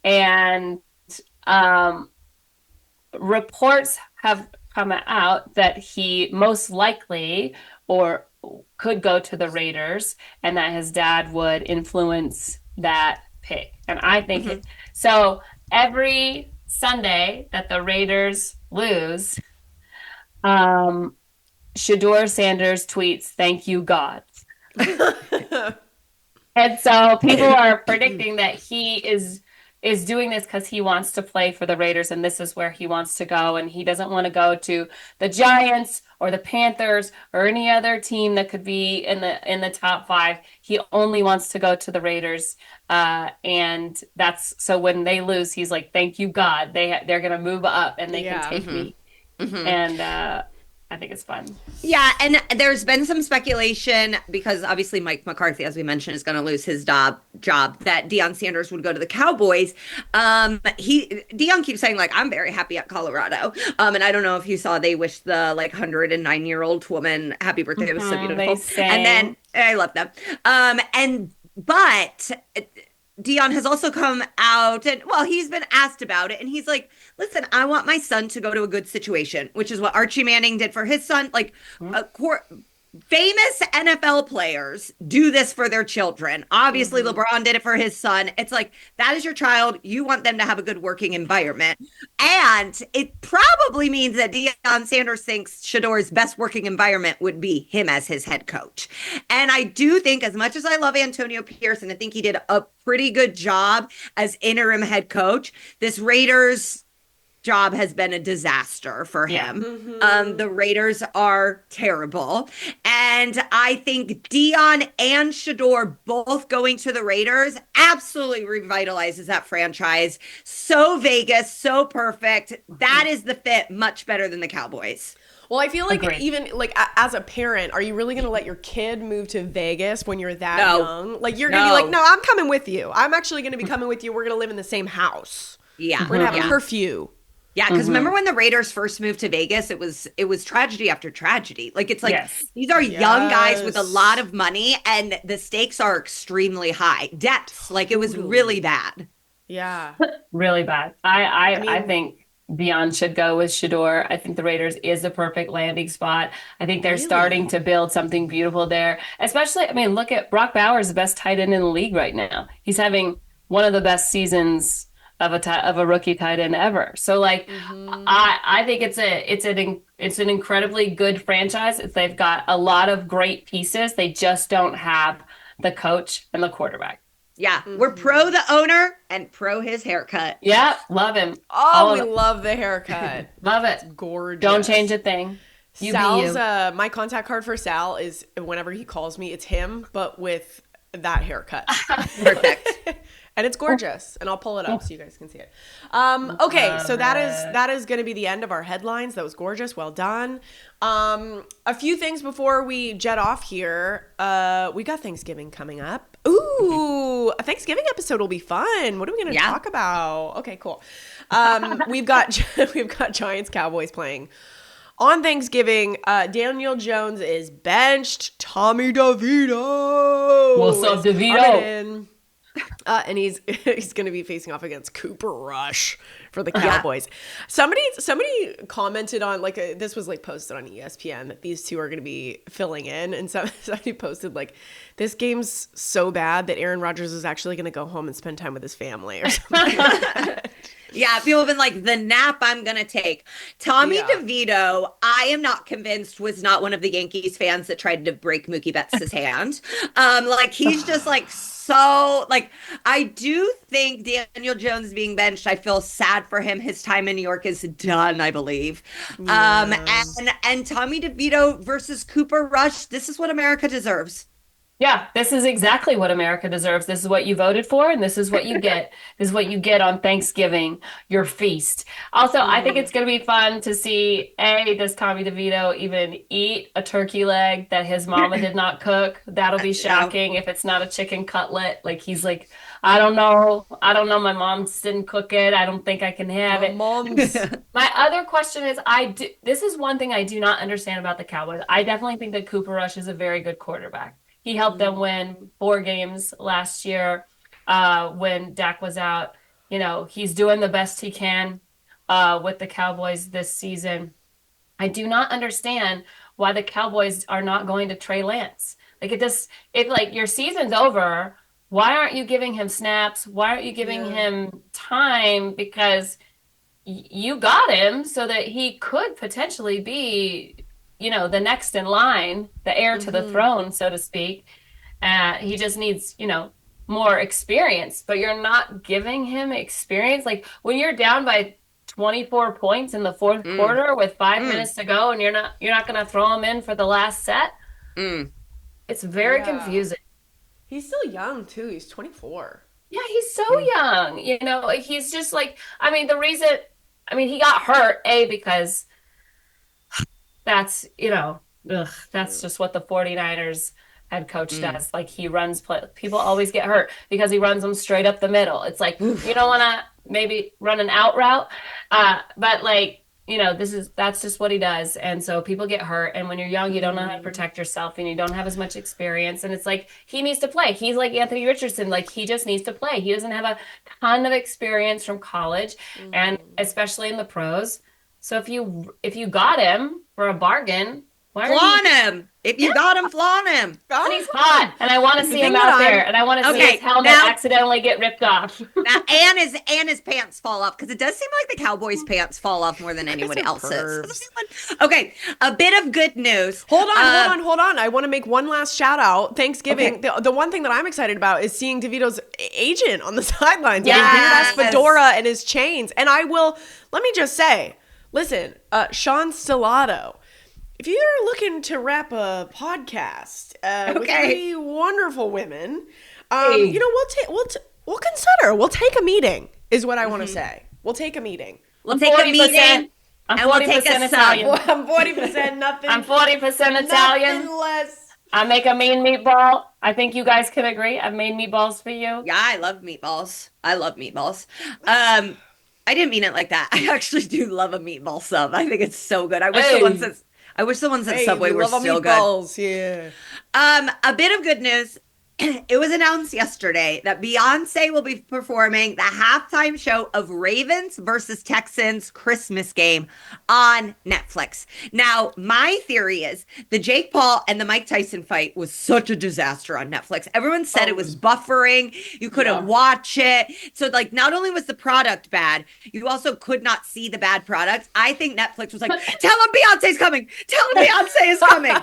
[SPEAKER 3] And reports have come out that he most likely or could go to the Raiders and that his dad would influence that pick. And I think so every Sunday that the Raiders lose, Shadeur Sanders tweets, "Thank you, God." And so people are predicting that he is doing this because he wants to play for the Raiders and this is where he wants to go, and he doesn't want to go to the Giants or the Panthers or any other team that could be in the top five. He only wants to go to the Raiders, and that's so when they lose, he's like, "Thank you, God. They're gonna move up and they can take me." And I think it's fun.
[SPEAKER 2] Yeah, and there's been some speculation because obviously Mike McCarthy, as we mentioned, is going to lose his job. That Deion Sanders would go to the Cowboys. Deion keeps saying like, "I'm very happy at Colorado," and I don't know if you saw they wished the 109-year-old woman happy birthday. It was so beautiful.
[SPEAKER 3] They sang.
[SPEAKER 2] And then I love them. But Dion has also come out and, well, he's been asked about it. And he's like, listen, I want my son to go to a good situation, which is what Archie Manning did for his son. Famous NFL players do this for their children. Obviously, LeBron did it for his son. It's like, that is your child. You want them to have a good working environment. And it probably means that Deion Sanders thinks Shadeur's best working environment would be him as his head coach. And I do think, as much as I love Antonio Pierce, and I think he did a pretty good job as interim head coach, this Raiders job has been a disaster for
[SPEAKER 3] Yeah.
[SPEAKER 2] him. The Raiders are terrible. And I think Dion and Shadeur both going to the Raiders absolutely revitalizes that franchise. So Vegas, so perfect. That is the fit, much better than the Cowboys.
[SPEAKER 1] Well, I feel like
[SPEAKER 3] Agreed.
[SPEAKER 1] even like as a parent, are you really going to let your kid move to Vegas when you're that
[SPEAKER 2] No.
[SPEAKER 1] young? Like you're going to be like, no, I'm coming with you. I'm actually going to be coming with you. We're going to live in the same house.
[SPEAKER 2] Yeah.
[SPEAKER 1] We're going to have
[SPEAKER 2] yeah.
[SPEAKER 1] a curfew.
[SPEAKER 2] Yeah, because remember when the Raiders first moved to Vegas, it was tragedy after tragedy. Like it's like
[SPEAKER 3] Yes.
[SPEAKER 2] these are young guys with a
[SPEAKER 1] Yes.
[SPEAKER 2] lot of money and the stakes are extremely high. Debts, like it was really bad.
[SPEAKER 1] Yeah.
[SPEAKER 3] Really bad. I
[SPEAKER 1] mean-
[SPEAKER 3] think Beyond should go with Shador. I think the Raiders is the perfect landing spot. I think they're starting to build something beautiful there. Especially, I mean, look at Brock Bowers, the best tight end in the league right now. He's having one of the best seasons of a rookie tight end ever. So like, I think it's an incredibly good franchise. They've got a lot of great pieces. They just don't have the coach and the quarterback.
[SPEAKER 2] Yeah, we're pro the owner and pro his haircut.
[SPEAKER 3] Yeah, love him.
[SPEAKER 1] Oh,
[SPEAKER 3] All
[SPEAKER 1] we
[SPEAKER 3] of it.
[SPEAKER 1] love the haircut.
[SPEAKER 3] Love it.
[SPEAKER 1] Gorgeous.
[SPEAKER 3] Don't change a thing. You
[SPEAKER 1] Sal's,
[SPEAKER 3] be you.
[SPEAKER 1] my contact card for Sal is whenever he calls me, it's him, but with that haircut.
[SPEAKER 2] Perfect.
[SPEAKER 1] And it's gorgeous. And I'll pull it up so you guys can see it. Okay, so that is going to be the end of our headlines. That was gorgeous. Well done. A few things before we jet off here. We got Thanksgiving coming up. Ooh, a Thanksgiving episode will be fun. What are we going to talk about? Okay, cool. We've got Giants Cowboys playing. On Thanksgiving, Daniel Jones is benched. Tommy DeVito.
[SPEAKER 3] What's up,
[SPEAKER 1] is
[SPEAKER 3] DeVito?
[SPEAKER 1] coming in. And he's going to be facing off against Cooper Rush for the Cowboys. Somebody commented on this was like posted on ESPN that these two are going to be filling in, and somebody posted like this game's so bad that Aaron Rodgers is actually going to go home and spend time with his family or something.
[SPEAKER 2] Yeah, people have been like, the nap I'm going to take. Tommy DeVito, I am not convinced, was not one of the Yankees fans that tried to break Mookie Betts' hand. He's just so, I do think Daniel Jones being benched, I feel sad for him. His time in New York is done, I believe. And Tommy DeVito versus Cooper Rush, this is what America deserves.
[SPEAKER 3] Yeah, this is exactly what America deserves. This is what you voted for, and this is what you get. This is what you get on Thanksgiving, your feast. Also, I think it's going to be fun to see, does Tommy DeVito even eat a turkey leg that his mama did not cook? That'll be shocking if it's not a chicken cutlet. Like, he's like, I don't know. My mom didn't cook it. I don't think I can have it. My other question is, this is one thing I do not understand about the Cowboys. I definitely think that Cooper Rush is a very good quarterback. He helped them win 4 games last year when Dak was out. You know, he's doing the best he can with the Cowboys this season. I do not understand why the Cowboys are not going to Trey Lance. Like, your season's over, why aren't you giving him snaps? Why aren't you giving him time? Because you got him so that he could potentially be, the next in line, the heir to the throne, so to speak. He just needs, more experience, but you're not giving him experience. Like, when you're down by 24 points in the fourth quarter with 5 minutes to go, and you're not going to throw him in for the last set. It's very confusing.
[SPEAKER 1] He's still young too. He's 24.
[SPEAKER 3] Yeah, he's so young. He's just like, he got hurt, because that's, that's just what the 49ers head coach does. Like, he runs play. People always get hurt because he runs them straight up the middle. It's like, you don't want to maybe run an out route. But that's just what he does. And so people get hurt. And when you're young, you don't know how to protect yourself and you don't have as much experience. And it's like, he needs to play. He's like Anthony Richardson. Like, he just needs to play. He doesn't have a ton of experience from college and especially in the pros. So if you got him for a bargain,
[SPEAKER 2] Flaunt him. If you got him, flaunt him.
[SPEAKER 3] He's hot, and I want to see him
[SPEAKER 1] that
[SPEAKER 3] out there, and I want to see his helmet accidentally get ripped off.
[SPEAKER 2] Now, and his pants fall off, because it does seem like the Cowboys' pants fall off more than anyone else's. Okay, a bit of good news.
[SPEAKER 1] Hold on. I want to make one last shout out. Thanksgiving. Okay. The one thing that I'm excited about is seeing DeVito's agent on the sidelines.
[SPEAKER 2] Yes.
[SPEAKER 1] His weird ass fedora and his chains. And let me just say, listen, Sean Stellato, if you're looking to wrap a podcast with three wonderful women, we'll consider. We'll take a meeting, is what I want to say. We'll take a meeting.
[SPEAKER 2] We'll take a meeting.
[SPEAKER 3] I'm 40% Italian.
[SPEAKER 1] I'm 40% nothing.
[SPEAKER 3] I'm 40% Italian.
[SPEAKER 1] Nothing less.
[SPEAKER 3] I make a mean meatball. I think you guys can agree. I've made meatballs for you.
[SPEAKER 2] Yeah, I love meatballs. I didn't mean it like that. I actually do love a meatball sub. I think it's so good. I wish the ones at Subway were still good.
[SPEAKER 1] Yeah.
[SPEAKER 2] A bit of good news. It was announced yesterday that Beyonce will be performing the halftime show of Ravens versus Texans Christmas game on Netflix. Now, my theory is the Jake Paul and the Mike Tyson fight was such a disaster on Netflix. Everyone said it was buffering. You couldn't watch it. So, like, not only was the product bad, you also could not see the bad product. I think Netflix was like, tell him Beyonce's coming. Tell him Beyonce is coming.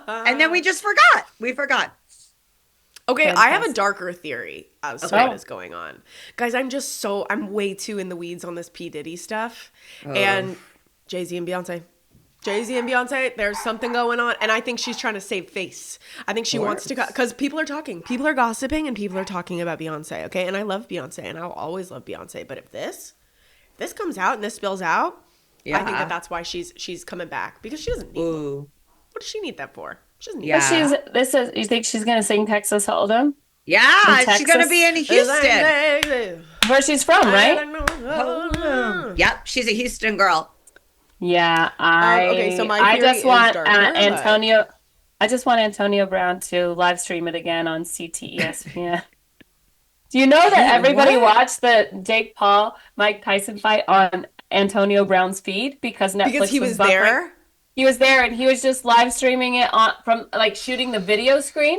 [SPEAKER 2] And then we just forgot. We forgot.
[SPEAKER 1] Okay, fantastic. I have a darker theory as to what is going on. Guys, I'm way too in the weeds on this P. Diddy stuff. And Jay-Z and Beyonce. There's something going on. And I think she's trying to save face. I think she wants to, because people are talking. People are gossiping and people are talking about Beyonce, okay? And I love Beyonce and I'll always love Beyonce. But if this comes out and this spills out, I think that's why she's coming back. Because she doesn't need one. What does she need that for?
[SPEAKER 3] You think she's gonna sing Texas Hold'em?
[SPEAKER 2] Yeah, she's gonna be in Houston,
[SPEAKER 3] where she's from, right?
[SPEAKER 2] Yep, she's a Houston girl.
[SPEAKER 3] Yeah,
[SPEAKER 1] so my theory
[SPEAKER 3] just want
[SPEAKER 1] darker,
[SPEAKER 3] Antonio. I just want Antonio Brown to live stream it again on CTESPN. Do you know that everybody watched the Jake Paul Mike Tyson fight on Antonio Brown's feed because Netflix
[SPEAKER 1] was there?
[SPEAKER 3] He was there and he was just live streaming it from like shooting the video screen.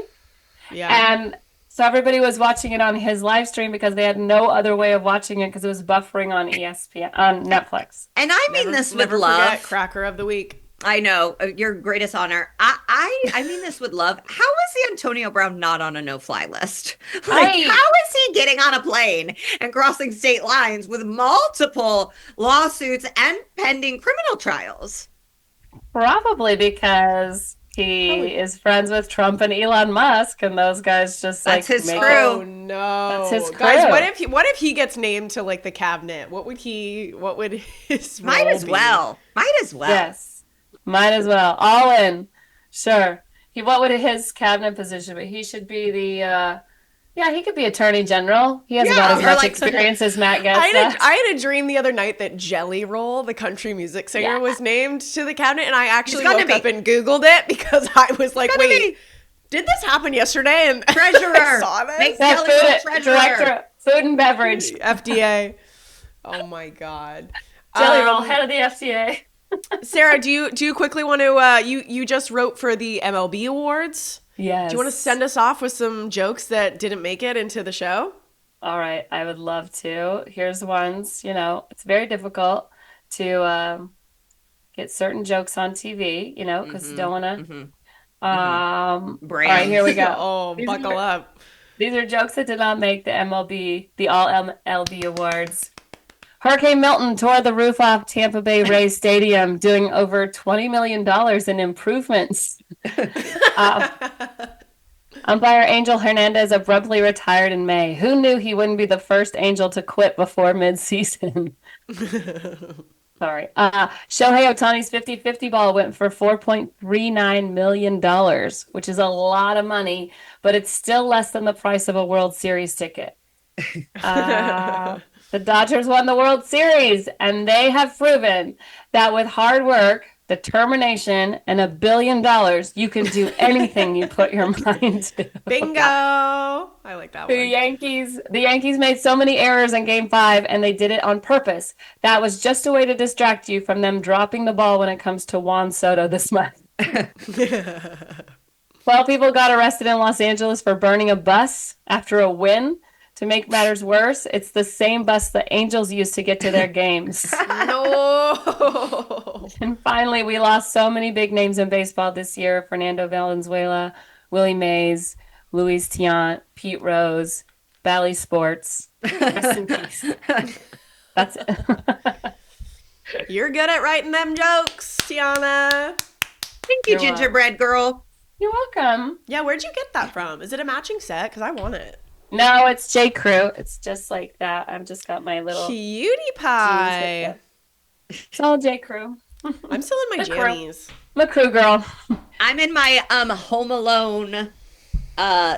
[SPEAKER 3] Yeah. And so everybody was watching it on his live stream because they had no other way of watching it because it was buffering on ESPN, on Netflix.
[SPEAKER 2] And I mean this with love.
[SPEAKER 1] Forget Cracker of the Week.
[SPEAKER 2] I know, your greatest honor. I mean this with love. How is Antonio Brown not on a no-fly list? How is he getting on a plane and crossing state lines with multiple lawsuits and pending criminal trials?
[SPEAKER 3] Probably because he is friends with Trump and Elon Musk, and those guys just
[SPEAKER 2] that's his crew.
[SPEAKER 1] Oh no,
[SPEAKER 3] that's his crew.
[SPEAKER 1] Guys, what if he gets named to like the cabinet? What would his role
[SPEAKER 2] Might as
[SPEAKER 1] be?
[SPEAKER 2] well.
[SPEAKER 3] Yes, might as well. All in, sure. What would his cabinet position be? He should be the. He could be Attorney General. He has about as much experience as Matt gets.
[SPEAKER 1] I had a dream the other night that Jelly Roll, the country music singer, was named to the cabinet, and I actually woke up and Googled it because I was like, wait, did this happen yesterday? And
[SPEAKER 2] treasurer.
[SPEAKER 1] I saw this.
[SPEAKER 2] Make Jelly Roll treasurer.
[SPEAKER 3] Director, food and beverage.
[SPEAKER 1] FDA. Oh my God.
[SPEAKER 3] Jelly Roll, head of the FDA.
[SPEAKER 1] Sarah, do you quickly want to, you just wrote for the MLB Awards?
[SPEAKER 3] Yes.
[SPEAKER 1] Do you want to send us off with some jokes that didn't make it into the show?
[SPEAKER 3] All right. I would love to. Here's ones. It's very difficult to get certain jokes on TV, because you don't want to. All right, here we go.
[SPEAKER 1] Buckle up.
[SPEAKER 3] These are jokes that did not make the All MLB Awards. Hurricane Milton tore the roof off Tampa Bay Rays Stadium, doing over $20 million in improvements. Umpire Angel Hernandez abruptly retired in May. Who knew he wouldn't be the first Angel to quit before midseason? Sorry. Shohei Ohtani's 50-50 ball went for $4.39 million, which is a lot of money, but it's still less than the price of a World Series ticket. The Dodgers won the World Series, and they have proven that with hard work, determination, and $1 billion, you can do anything you put your mind to.
[SPEAKER 1] Bingo! I like that one.
[SPEAKER 3] The Yankees made so many errors in Game 5, and they did it on purpose. That was just a way to distract you from them dropping the ball when it comes to Juan Soto this month. 12 people got arrested in Los Angeles for burning a bus after a win. To make matters worse, it's the same bus the Angels used to get to their games.
[SPEAKER 1] No.
[SPEAKER 3] And finally, we lost so many big names in baseball this year. Fernando Valenzuela, Willie Mays, Luis Tiant, Pete Rose, Bally Sports. Rest in peace. That's it.
[SPEAKER 1] You're good at writing them jokes, Tiana.
[SPEAKER 2] Thank you,
[SPEAKER 3] You're welcome.
[SPEAKER 2] gingerbread girl.
[SPEAKER 3] You're welcome.
[SPEAKER 1] Yeah, where'd you get that from? Is it a matching set? Because I want it.
[SPEAKER 3] No, it's J. Crew. It's just like that. I've just got my little
[SPEAKER 1] Cutie pie.
[SPEAKER 3] It's all J. Crew.
[SPEAKER 1] I'm still in my
[SPEAKER 3] The crew.
[SPEAKER 1] jammies.
[SPEAKER 3] I'm a crew girl.
[SPEAKER 2] I'm in my Home Alone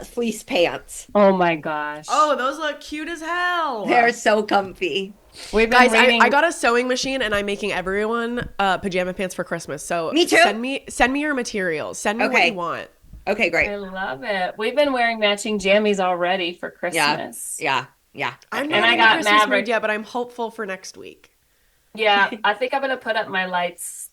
[SPEAKER 2] fleece pants.
[SPEAKER 3] Oh my gosh.
[SPEAKER 1] Oh, those look cute as hell.
[SPEAKER 2] They're so comfy.
[SPEAKER 3] We've been
[SPEAKER 1] Guys,
[SPEAKER 3] reading.
[SPEAKER 1] I got a sewing machine and I'm making everyone pajama pants for Christmas. So
[SPEAKER 2] Me too.
[SPEAKER 1] Send me your materials. Send me what
[SPEAKER 2] Okay.
[SPEAKER 1] you want.
[SPEAKER 2] Okay, great.
[SPEAKER 3] I love it. We've been wearing matching jammies already for Christmas.
[SPEAKER 2] Yeah.
[SPEAKER 1] I'm
[SPEAKER 3] And
[SPEAKER 1] not
[SPEAKER 3] I
[SPEAKER 1] in
[SPEAKER 3] got
[SPEAKER 1] Christmas
[SPEAKER 3] Maverick.
[SPEAKER 1] mood yet, but I'm hopeful for next week.
[SPEAKER 3] Yeah, I think I'm gonna put up my lights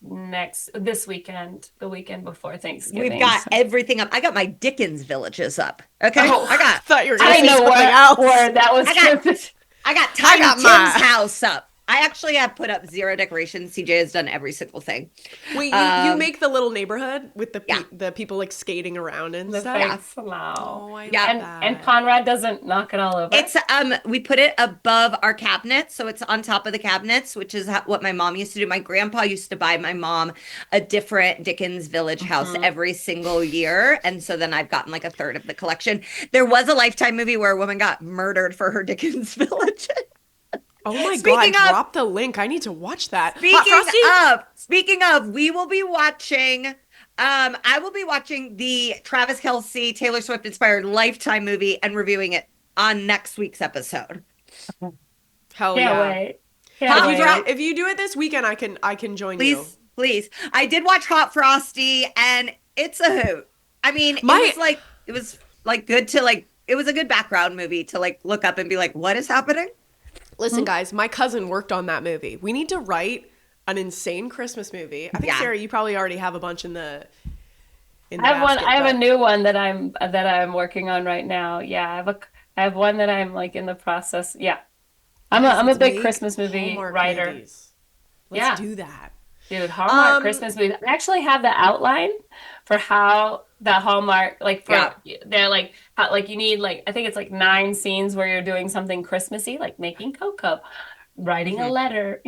[SPEAKER 3] this weekend, the weekend before Thanksgiving.
[SPEAKER 2] We've got
[SPEAKER 3] So-
[SPEAKER 2] everything up. I got my Dickens villages up. Okay.
[SPEAKER 1] Oh,
[SPEAKER 2] I got
[SPEAKER 1] thought you were going
[SPEAKER 3] I
[SPEAKER 1] to say
[SPEAKER 3] know
[SPEAKER 1] something
[SPEAKER 3] where,
[SPEAKER 1] else.
[SPEAKER 3] where that was.
[SPEAKER 2] I got- I got
[SPEAKER 1] I
[SPEAKER 2] Tiny
[SPEAKER 1] got
[SPEAKER 2] Tim's
[SPEAKER 1] mine.
[SPEAKER 2] house up. I actually have put up 0 decorations. CJ has done every single thing.
[SPEAKER 1] Wait, you make the little neighborhood with the
[SPEAKER 2] Yeah.
[SPEAKER 1] the people like skating around and
[SPEAKER 3] the
[SPEAKER 1] stuff.
[SPEAKER 3] face. Wow.
[SPEAKER 1] Oh, I
[SPEAKER 2] Yeah.
[SPEAKER 1] love
[SPEAKER 3] And
[SPEAKER 1] that.
[SPEAKER 3] and Conrad doesn't knock it all over.
[SPEAKER 2] It's we put it above our cabinets, so it's on top of the cabinets, which is what my mom used to do. My grandpa used to buy my mom a different Dickens Village house every single year, and so then I've gotten like a third of the collection. There was a Lifetime movie where a woman got murdered for her Dickens Village.
[SPEAKER 1] Oh my
[SPEAKER 2] Speaking
[SPEAKER 1] god,
[SPEAKER 2] of-
[SPEAKER 1] drop the link. I need to watch that. Hot Frosty?
[SPEAKER 2] Speaking of, we will be watching. I will be watching the Travis Kelce Taylor Swift inspired Lifetime movie and reviewing it on next week's episode.
[SPEAKER 1] Hell
[SPEAKER 3] Can't
[SPEAKER 1] yeah.
[SPEAKER 3] wait.
[SPEAKER 1] If you,
[SPEAKER 3] Can't wait.
[SPEAKER 1] if you do it this weekend, I can join you.
[SPEAKER 2] Please. I did watch Hot Frosty, and it's a hoot. I mean, it was good to it was a good background movie to like look up and be like, what is happening?
[SPEAKER 1] Listen, guys, my cousin worked on that movie. We need to write an insane Christmas movie. I think
[SPEAKER 2] Yeah.
[SPEAKER 1] Sarah, you probably already have a bunch in the.
[SPEAKER 3] I have one.
[SPEAKER 1] basket,
[SPEAKER 3] I have a
[SPEAKER 1] but-
[SPEAKER 3] new one that I'm working on right now. Yeah, I have one that I'm like in the process. Yeah, I'm a
[SPEAKER 1] Let's
[SPEAKER 3] big
[SPEAKER 1] make
[SPEAKER 3] Christmas movie
[SPEAKER 1] Hallmark
[SPEAKER 3] writer.
[SPEAKER 1] movies. Let's
[SPEAKER 3] Yeah.
[SPEAKER 1] do that.
[SPEAKER 3] Dude, Hallmark
[SPEAKER 1] Um,
[SPEAKER 3] Christmas movies. I actually have the outline for how the Hallmark, they're like, how, like you need I think it's like 9 scenes where you're doing something Christmassy, like making cocoa, writing a letter.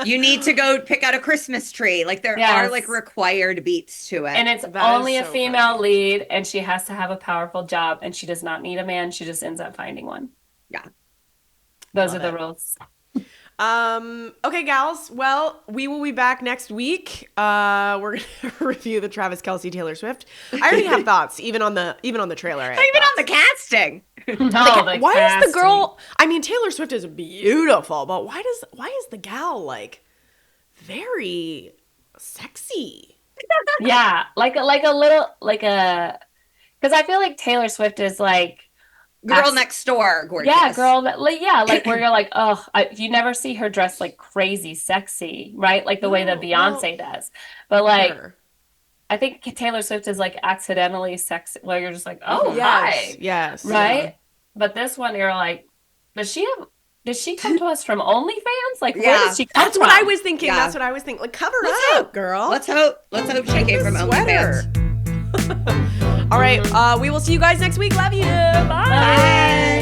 [SPEAKER 2] You need to go pick out a Christmas tree. Like there
[SPEAKER 3] Yes.
[SPEAKER 2] are like required beats to it.
[SPEAKER 3] And it's
[SPEAKER 1] That
[SPEAKER 3] only
[SPEAKER 1] is
[SPEAKER 3] a
[SPEAKER 1] so
[SPEAKER 3] female
[SPEAKER 1] funny.
[SPEAKER 3] lead, and she has to have a powerful job, and she does not need a man. She just ends up finding one.
[SPEAKER 2] Yeah.
[SPEAKER 3] Those
[SPEAKER 1] Love
[SPEAKER 3] are the
[SPEAKER 1] it.
[SPEAKER 3] rules.
[SPEAKER 1] Okay, gals. Well, we will be back next week. We're gonna review the Travis Kelce Taylor Swift. I already have thoughts, even on the trailer. I had
[SPEAKER 2] Even on
[SPEAKER 1] thoughts.
[SPEAKER 2] the casting.
[SPEAKER 3] No, the
[SPEAKER 1] Why is the
[SPEAKER 3] casting.
[SPEAKER 1] girl? I mean, Taylor Swift is beautiful, but why is the gal like very sexy?
[SPEAKER 3] Yeah, like a little because I feel like Taylor Swift is like
[SPEAKER 2] Girl next door, gorgeous.
[SPEAKER 3] yeah, girl that like where you're like, oh, you never see her dressed like crazy sexy, right? Like the way that
[SPEAKER 1] No,
[SPEAKER 3] Beyonce does. But like
[SPEAKER 1] Sure.
[SPEAKER 3] I think Taylor Swift is like accidentally sexy, where you're just like, oh,
[SPEAKER 1] yes,
[SPEAKER 3] hi,
[SPEAKER 1] yes,
[SPEAKER 3] right?
[SPEAKER 1] yeah.
[SPEAKER 3] But this one, you're like, does she come to us from OnlyFans? Like, where
[SPEAKER 2] Yeah.
[SPEAKER 3] does she come
[SPEAKER 1] That's
[SPEAKER 3] from?
[SPEAKER 1] what I was thinking.
[SPEAKER 2] Yeah.
[SPEAKER 1] That's what I was thinking. Like, cover
[SPEAKER 2] Let's
[SPEAKER 1] up,
[SPEAKER 2] hope.
[SPEAKER 1] girl.
[SPEAKER 2] Let's hope she came from
[SPEAKER 1] sweater.
[SPEAKER 2] OnlyFans.
[SPEAKER 1] All right. We will see you guys next week. Love you. Bye.
[SPEAKER 3] Bye.